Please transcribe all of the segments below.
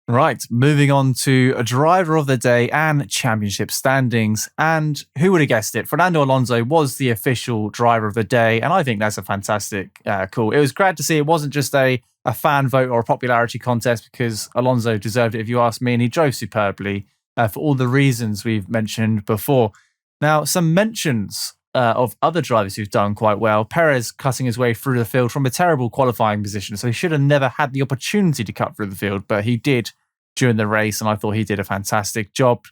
Right, moving on to a driver of the day and championship standings. And who would have guessed it? Fernando Alonso was the official driver of the day. And I think that's a fantastic call. It was glad to see it wasn't just a fan vote or a popularity contest, because Alonso deserved it, if you ask me. And he drove superbly for all the reasons we've mentioned before. Now, some mentions of other drivers who've done quite well. Perez cutting his way through the field from a terrible qualifying position, so he should have never had the opportunity to cut through the field, but he did during the race, and I thought he did a fantastic job.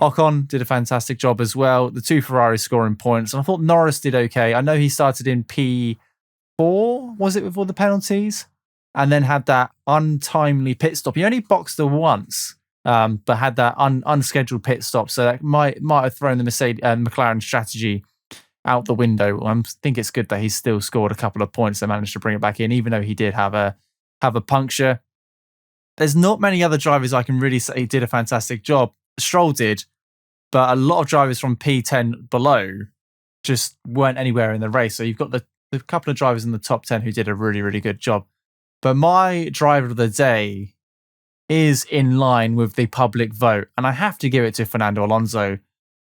Ocon did a fantastic job as well. The two Ferraris scoring points, and I thought Norris did okay. I know he started in P4, was it, before the penalties? And then had that untimely pit stop. He only boxed the once, but had that unscheduled pit stop, so that might have thrown the McLaren strategy out the window. I think it's good that he's still scored a couple of points and managed to bring it back in, even though he did have a puncture. There's not many other drivers I can really say did a fantastic job. Stroll did, but a lot of drivers from P10 below just weren't anywhere in the race. So you've got the couple of drivers in the top 10 who did a really, really good job. But my driver of the day is in line with the public vote, and I have to give it to Fernando Alonso.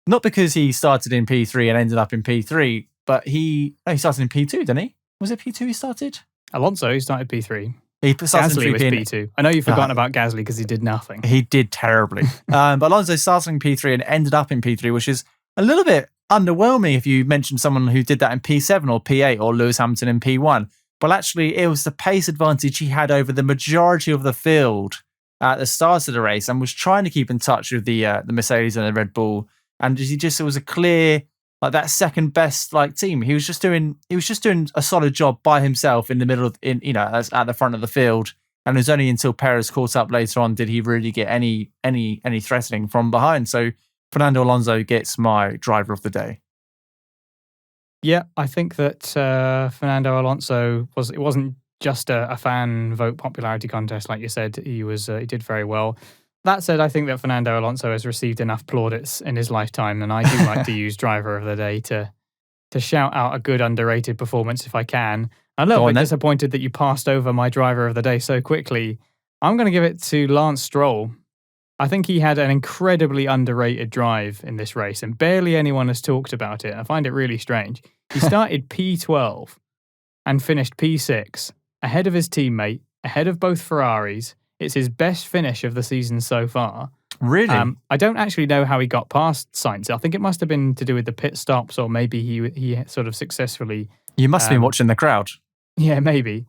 Not because he started in P3 and ended up in P3, but he started in P2, didn't he? Was it P2 he started? Alonso started P3. Gasly was P2. I know you've forgotten about Gasly because he did nothing. He did terribly. But Alonso started in P3 and ended up in P3, which is a little bit underwhelming if you mention someone who did that in P7 or P8 or Lewis Hamilton in P1. But actually, it was the pace advantage he had over the majority of the field at the start of the race, and was trying to keep in touch with the Mercedes and the Red Bull. And it was a clear, like, that second best team. He was just doing a solid job by himself in the middle of, at the front of the field. And it was only until Perez caught up later on did he really get any threatening from behind. So Fernando Alonso gets my driver of the day. Yeah, I think that Fernando Alonso it wasn't just a fan vote popularity contest, like you said. He did very well. That said, I think that Fernando Alonso has received enough plaudits in his lifetime, and I do like to use driver of the day to shout out a good underrated performance if I can. I'm a little bit disappointed that you passed over my driver of the day so quickly. I'm going to give it to Lance Stroll. I think he had an incredibly underrated drive in this race, and barely anyone has talked about it. I find it really strange. He started P12 and finished P6, ahead of his teammate, ahead of both Ferraris. It's his best finish of the season so far. Really? I don't actually know how he got past Sainz. I think it must have been to do with the pit stops, or maybe he sort of successfully... You must have been watching the crowd. Yeah, maybe.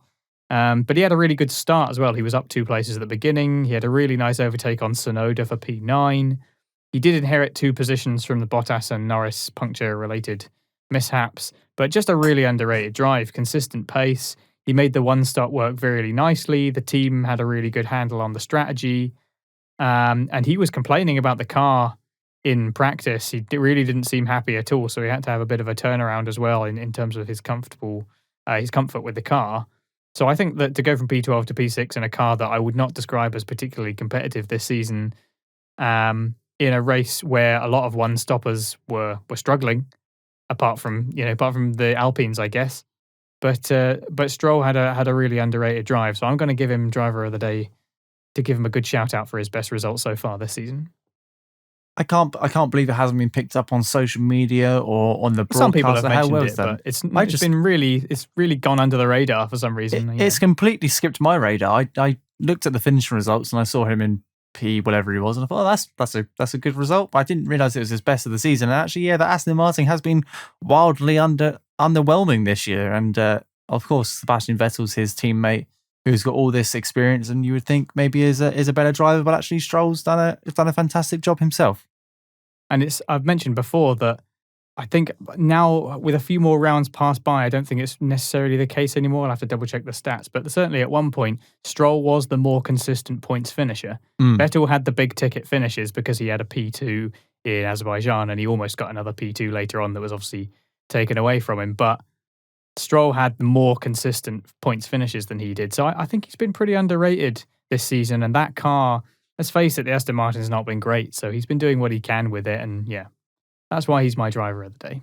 But he had a really good start as well. He was up 2 places at the beginning. He had a really nice overtake on Tsunoda for P9. He did inherit 2 positions from the Bottas and Norris puncture-related mishaps, but just a really underrated drive, consistent pace. He made the one-stop work very nicely. The team had a really good handle on the strategy. And he was complaining about the car in practice. He really didn't seem happy at all, so he had to have a bit of a turnaround as well in terms of his comfort with the car. So I think that to go from P12 to P6 in a car that I would not describe as particularly competitive this season, in a race where a lot of one-stoppers were struggling, apart from the Alpines, I guess. But Stroll had a really underrated drive, so I'm going to give him driver of the day to give him a good shout out for his best result so far this season. I can't believe it hasn't been picked up on social media or on the broadcast. Some people have mentioned it, but it's really gone under the radar for some reason. It's completely skipped my radar. I looked at the finishing results and I saw him in P whatever he was, and I thought, that's a good result. But I didn't realise it was his best of the season. And actually, yeah, the Aston Martin has been wildly underwhelming this year. And of course, Sebastian Vettel's his teammate, who's got all this experience, and you would think maybe is a better driver, but actually Stroll's done a fantastic job himself. And I've mentioned before that I think now with a few more rounds passed by, I don't think it's necessarily the case anymore. I'll have to double check the stats, but certainly at one point, Stroll was the more consistent points finisher. Vettel had the big ticket finishes because he had a P2 in Azerbaijan, and he almost got another P2 later on that was obviously taken away from him. But Stroll had the more consistent points finishes than he did. So I think he's been pretty underrated this season. And that car, let's face it, the Aston Martin's not been great. So he's been doing what he can with it. And yeah, that's why he's my driver of the day.